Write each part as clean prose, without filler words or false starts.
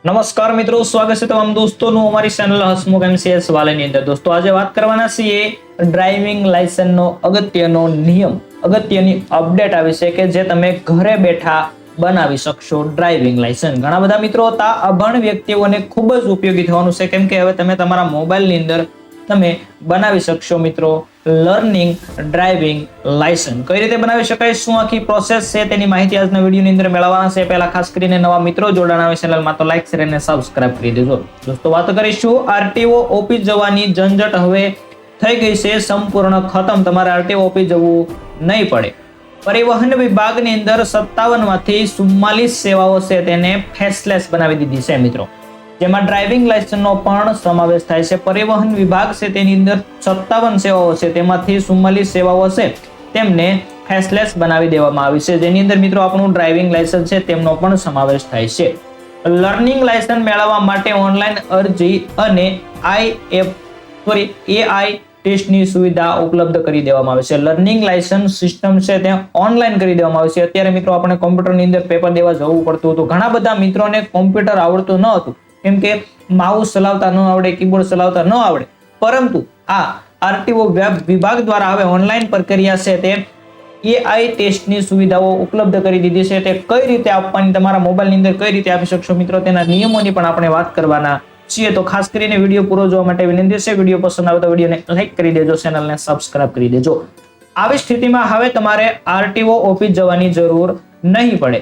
નમસ્કાર મિત્રો, સ્વાગત છે તમામ દોસ્તોનું અમારી ચેનલ હસમુખ એમસીએસ વાલેની અંદર। દોસ્તો આજે વાત કરવાના છીએ ડ્રાઇવિંગ લાયસન્સનો અગત્યનો નિયમ, અગત્યની અપડેટ આવી છે કે જે તમે ઘરે બેઠા બનાવી શકશો ડ્રાઇવિંગ લાયસન્સ। ઘણા બધા મિત્રો હતા અભણ વ્યક્તિઓને ખૂબ જ ઉપયોગી થવાનું છે, કેમ કે હવે તમે તમારા મોબાઈલની અંદર તમે બનાવી શકશો મિત્રો લર્નિંગ ડ્રાઇવિંગ લાયસન્સ। કઈ રીતે બનાવી શકાય, શું આખી પ્રોસેસ છે, તેની માહિતી આજના વિડીયોની અંદર મેળવવાના છે। પહેલા ખાસ કરીને નવા મિત્રો જોડાણા હોય ચેનલમાં તો લાઈક શેર અને સબસ્ક્રાઇબ કરી દેજો। દોસ્તો વાત કરીશું આરટીઓ ઓફિસ જવાની ઝંઝટ હવે થઈ ગઈ છે સંપૂર્ણ ખતમ। તમારે આરટીઓ ઓફિસ જવું નહીં પડે। પરિવહન વિભાગની અંદર 57 માંથી 44 સેવાઓ છે તેને ફેસલેસ બનાવી દીધી છે મિત્રો, જેમાં ડ્રાઇવિંગ લાયસન્સનો પણ સમાવેશ થાય છે। પરિવહન વિભાગ છે તેની અંદર 57 સેવાઓ છે, તેમાંથી 44 સેવાઓ છે તેમને ફેસલેસ બનાવી દેવામાં આવી છે, જેની અંદર મિત્રો આપણું ડ્રાઇવિંગ લાયસન્સ છે તેમનો પણ સમાવેશ થાય છે। લર્નિંગ લાયસન્સ મેળવવા માટે ઓનલાઈન અરજી અને એઆઈ ટેસ્ટની સુવિધા ઉપલબ્ધ કરી દેવામાં આવે છે। લર્નિંગ લાયસન્સ સિસ્ટમ છે તે ઓનલાઈન કરી દેવામાં આવે છે। અત્યારે મિત્રો આપણે કોમ્પ્યુટરની અંદર પેપર દેવા જવું પડતું હતું, ઘણા બધા મિત્રોને કોમ્પ્યુટર આવડતું ન હતું, કેમ કે માઉસ ચલાવતા ન આવડે, કીબોર્ડ ચલાવતા ન આવડે, પરંતુ આ આરટીઓ વિભાગ દ્વારા હવે ઓનલાઈન પ્રક્રિયા છે તે એઆઈ ટેસ્ટની સુવિધાઓ ઉપલબ્ધ કરી દીધી છે। તે કઈ રીતે આપવાની, તમારા મોબાઈલની અંદર કઈ રીતે આપી શકશો મિત્રો, તેના નિયમોની પણ આપણે વાત કરવાના છીએ। તો ખાસ કરીને વિડીયો પૂરો જોવા માટે વિનંતી છે। વિડીયો પસંદ આવે તો વિડીયોને લાઈક કરી દેજો, ચેનલને સબસ્ક્રાઇબ કરી દેજો। આવી સ્થિતિમાં હવે તમારે આરટીઓ ઓફિસ જવાની જરૂર નહીં પડે,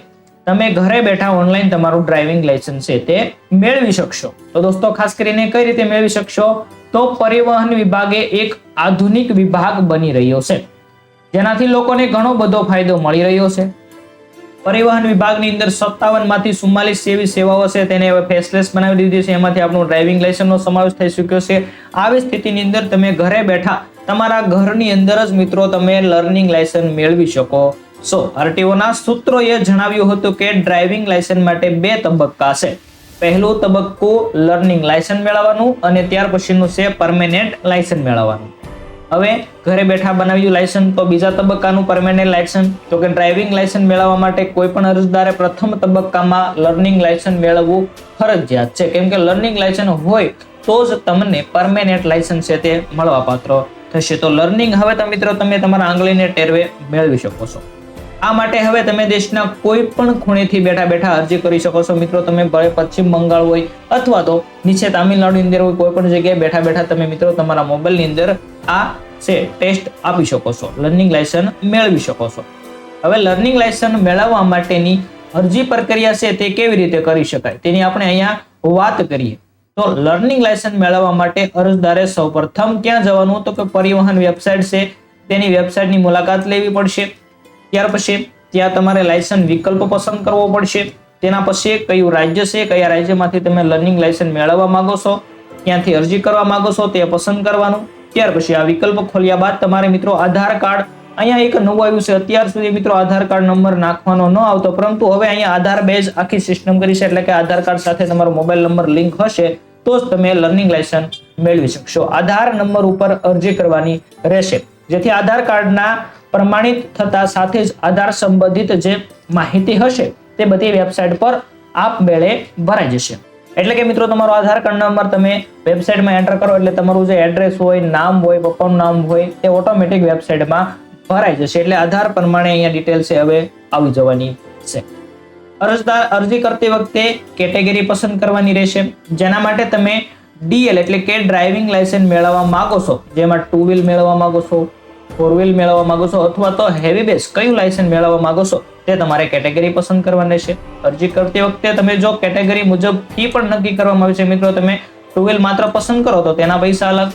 તમે ઘરે બેઠા ઓનલાઈન તમારું ડ્રાઇવિંગ લાયસન્સ છે તે મેળવી શકશો। તો દોસ્તો ખાસ કરીને કઈ રીતે મેળવી શકશો, તો પરિવહન વિભાગે એક આધુનિક વિભાગ બની રહ્યો છે, જેનાથી લોકોને ઘણો બધો ફાયદો મળી રહ્યો છે। પરિવહન વિભાગની અંદર 57 માંથી 44 જેવી સેવાઓ છે તેને હવે ફેસલેસ બનાવી દીધી છે, એમાંથી આપણું ડ્રાઇવિંગ લાયસન્સનો સમાવેશ થઈ શક્યો છે। આવી સ્થિતિની અંદર તમે ઘરે બેઠા તમારા ઘરની અંદર જ મિત્રો તમે લર્નિંગ લાયસન્સ મેળવી શકો છો। આરટીઓના સૂત્રોએ જણાવ્યું હતું કે ડ્રાઇવિંગ લાયસન્સ માટે 2 તબક્કા છે। પહેલું તબક્કો લર્નિંગ લાયસન્સ મેળવવાનું અને ત્યાર પછીનું છે પરમેનન્ટ લાયસન્સ મેળવવાનું। હવે ઘરે બેઠા બનાવ્યું લાયસન્સ તો બીજા તબક્કાનું પરમેનન્ટ લાયસન્સ, તો કે ડ્રાઇવિંગ લાયસન્સ મેળવવા માટે કોઈ પણ અરજદારે પ્રથમ તબક્કામાં લર્નિંગ લાયસન્સ મેળવવું ફરજિયાત છે, કેમ કે લર્નિંગ લાયસન્સ હોય તો જ તમને પરમેનન્ટ લાયસન્સ છે તે મળવાપાત્ર થશે। તો લર્નિંગ હવે તો મિત્રો તમે તમારા આંગળીને ટેરવે મેળવી શકો છો। આ માટે હવે તમે દેશના કોઈ પણ ખૂણેથી બેઠા બેઠા અરજી કરી શકો છો મિત્રો। તમે ભલે પશ્ચિમ બંગાળ હોય અથવા તો નીચે તામિલનાડુની અંદર હોય, કોઈ પણ જગ્યાએ બેઠા બેઠા તમે મિત્રો તમારા મોબાઈલની અંદર આ છે ટેસ્ટ આપી શકો છો, લર્નિંગ લાયસન્સ મેળવી શકો છો। હવે લર્નિંગ લાયસન્સ મેળવવા માટેની અરજી પ્રક્રિયા છે તે કેવી રીતે કરી શકાય તેની આપણે અહીંયા વાત કરીએ। તો લર્નિંગ લાયસન્સ મેળવવા માટે અરજદારે સૌપ્રથમ ક્યાં જવાનું, તો કે પરિવહન વેબસાઇટ છે તેની વેબસાઇટની મુલાકાત લેવી પડશે। ત્યાર પછી ત્યાં તમારે લાયસન્સ વિકલ્પ પસંદ કરવો પડશે। તેના પછી કયું રાજ્ય છે, કયા રાજ્યમાંથી તમે લર્નિંગ લાયસન્સ મેળવવા માંગો છો, ક્યાંથી અરજી કરવા માંગો છો તે પસંદ કરવાનું। ત્યાર પછી આ વિકલ્પ ખોલ્યા બાદ તમારે મિત્રો આધાર કાર્ડ, અહીંયા એક નવું આવ્યું છે, અત્યાર સુધી મિત્રો આધાર કાર્ડ નંબર નાખવાનો ન આવતો, પરંતુ હવે અહીંયા આધાર બેઝ આખી સિસ્ટમ કરી છે, એટલે કે આધાર કાર્ડ સાથે તમારો મોબાઈલ નંબર લિંક હશે તો જ તમે લર્નિંગ લાયસન્સ મેળવી શકશો। આધાર નંબર ઉપર અરજી કરવાની રહેશે, જેથી આધાર કાર્ડના પ્રમાણિત થતા સાથે જ આધાર સંબંધિત જે માહિતી હશે તે બધી વેબસાઇટ પર આપમેળે ભરાઈ જશે। એટલે કે મિત્રો તમારો આધાર કાર્ડ નંબર તમે વેબસાઇટમાં એન્ટર કરો એટલે તમારું જે એડ્રેસ હોય, નામ હોય, પપ્પાનું નામ હોય તે ઓટોમેટિક વેબસાઇટમાં ભરાઈ જશે, એટલે આધાર પ્રમાણે અહીંયા ડિટેલ છે હવે આવી જવાની છે। અરજદાર અરજી કરતી વખતે કેટેગરી પસંદ કરવાની રહેશે, જેના માટે તમે ડીએલ એટલે કે ડ્રાઇવિંગ લાયસન્સ મેળવવા માંગો છો, જેમાં 2 વ્હીલ મેળવવા માંગો છો, 4 વ્હીલ મેળવવા માંગો છો અથવા તો હેવી બેઝ કયું લાયસન્સ મેળવવા માંગો છો તે તમારે કેટેગરી પસંદ કરવાની રહેશે। અરજી કરતી વખતે તમે જો કેટેગરી મુજબ ફી પણ નક્કી કરવામાં આવે છે મિત્રો, તમે 2 વ્હીલ માત્ર પસંદ કરો તો તેના પૈસા અલગ,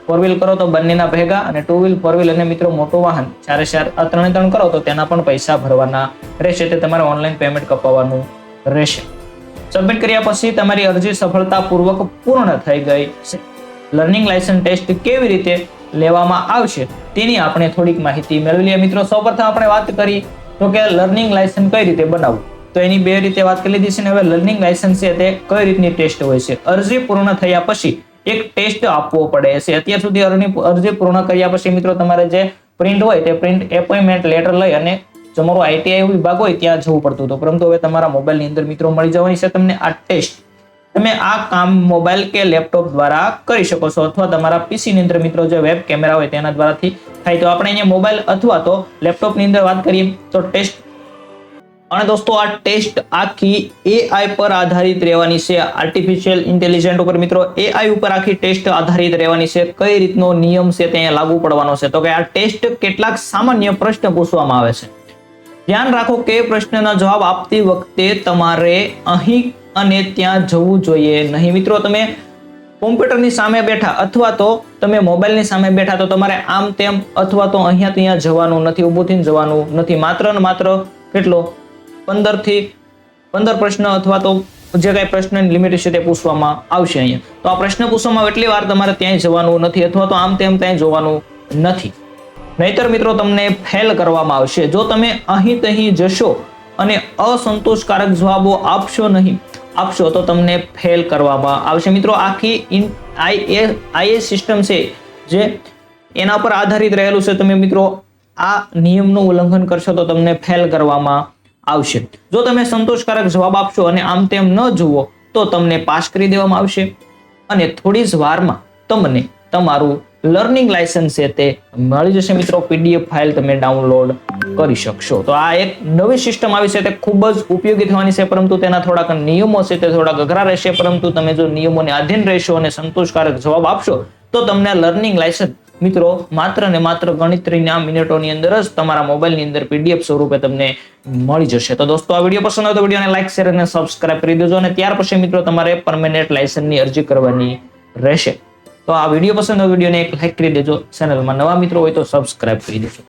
4 વ્હીલ કરો તો બંનેના ભેગા, અને 2 વ્હીલ 4 વ્હીલ અને મિત્રો મોટું વાહન 4x4 આ 3 કરો તો તેના પણ પૈસા ભરવાના રહેશે, તે તમારે ઓનલાઈન પેમેન્ટ કપાવવાનું રહેશે। સબમિટ કર્યા પછી તમારી અરજી સફળતાપૂર્વક પૂર્ણ થઈ ગઈ છે। લર્નિંગ લાયસન્સ ટેસ્ટ કેવી રીતે લેવામાં આવશે તેની આપણે થોડીક માહિતી મેળવી લઈએ મિત્રો। સૌપ્રથમ આપણે વાત કરી તો કે લર્નિંગ લાયસન્સ કઈ રીતે બનાવવું, તો એની 2 રીતે વાત કરી લીધી છે ને। હવે લર્નિંગ લાયસન્સ છે તે કઈ રીતની ટેસ્ટ હોય છે, અરજી પૂર્ણ થયા પછી એક ટેસ્ટ આપવો પડે છે। અત્યાર સુધી અરજી પૂર્ણ કર્યા પછી મિત્રો તમારે જે પ્રિન્ટ હોય તે પ્રિન્ટ એપોઇન્ટમેન્ટ લેટર લઈ અને તમારો આઈટીઆઈ વિભાગ હોય ત્યાં જવું પડતું હતું, પરંતુ હવે તમારા મોબાઈલની અંદર મિત્રો મળી જવાની છે તમને આ ટેસ્ટ। તમે આ કામ મોબાઈલ કે લેપટોપ દ્વારા કરી શકો છો અથવા તમારા પીસી ની અંદર મિત્રો જે વેબ કેમેરા હોય તેના દ્વારાથી થાય. તો આપણે અહીંયા મોબાઈલ અથવા તો લેપટોપ ની અંદર વાત કરીએ તો ટેસ્ટ, અને દોસ્તો આ ટેસ્ટ આખી AI પર આધારિત રહેવાની છે. આર્ટિફિશિયલ ઇન્ટેલિજન્ટ ઉપર મિત્રો AI ઉપર આખી ટેસ્ટ આધારિત રહેવાની છે. કઈ રીતનો નિયમ છે તે લાગુ પડવાનો છે, તો કે આ ટેસ્ટ કેટલાક સામાન્ય પ્રશ્ન પૂછવામાં આવે છે. ધ્યાન રાખો કે પ્રશ્નના જવાબ આપતી વખતે તમારે અહીં અને ત્યાં જવું જોઈએ નહીં. મિત્રો તમે કોમ્પ્યુટરની સામે બેઠા અથવા તો તમે મોબાઈલની સામે બેઠા તો તમારે આમ તેમ અથવા તો અહીંયા ત્યાં જવાનું નથી, ઊભું થઈને જવાનું નથી. માત્ર ને માત્ર કેટલો 15 પ્રશ્ન અથવા તો જે કઈ પ્રશ્નની લિમિટ છે તે પૂછવામાં આવશે અહીંયા. તો આ પ્રશ્ન પૂછવામાં આવે એટલી વાર તમારે ત્યાંય જવાનું નથી અથવા તો આમ તેમ ત્યાં જોવાનું નથી, નહીતર મિત્રો તમને ફેલ કરવામાં આવશે. જો તમે અહીં તહીં જશો અને અસંતોષકારક જવાબો આપશો તો તમને ફેલ કરવામાં આવશે. મિત્રો આખી IAS સિસ્ટમ છે જે એના પર આધારિત રહેલું છે. તમે મિત્રો આ નિયમનું ઉલ્લંઘન કરશો તો તમને ફેલ કરવામાં આવશે. જો તમે સંતોષકારક જવાબ આપશો અને આમ તેમ ન જુઓ તો તમને પાસ કરી દેવામાં આવશે અને થોડી જ વારમાં તમને તમારું લર્નિંગ લાયસન્સ છે તે મળી જશે. મિત્રો PDF ફાઇલ તમે ડાઉનલોડ કરી શકશો. તો આ એક નવી સિસ્ટમ આવી છે, તે ખૂબ જ ઉપયોગી થવાની છે, પરંતુ તેના થોડાક નિયમો છે તે થોડાક અઘરા રહેશે. પરંતુ તમે જો નિયમોને આધીન રહેશો અને સંતોષકારક જવાબ આપશો તો તમને લર્નિંગ લાયસન્સ મિત્રો માત્ર ને માત્ર ગણતરીના મિનિટોની અંદર જ તમારા મોબાઈલની અંદર PDF સ્વરૂપે તમને મળી જશે. તો દોસ્તો આ વિડીયો પસંદ આવે તો વિડીયોને લાઈક, શેર અને સબસ્ક્રાઇબ કરી દેજો, અને ત્યાર પછી મિત્રો તમારે પરમેનન્ટ લાયસન્સની અરજી કરવાની રહેશે. તો આ વિડીયો પસંદ આવે વિડીયોને એક લાઈક કરી દેજો. ચેનલમાં નવા મિત્રો હોય તો સબસ્ક્રાઇબ કરી દેજો.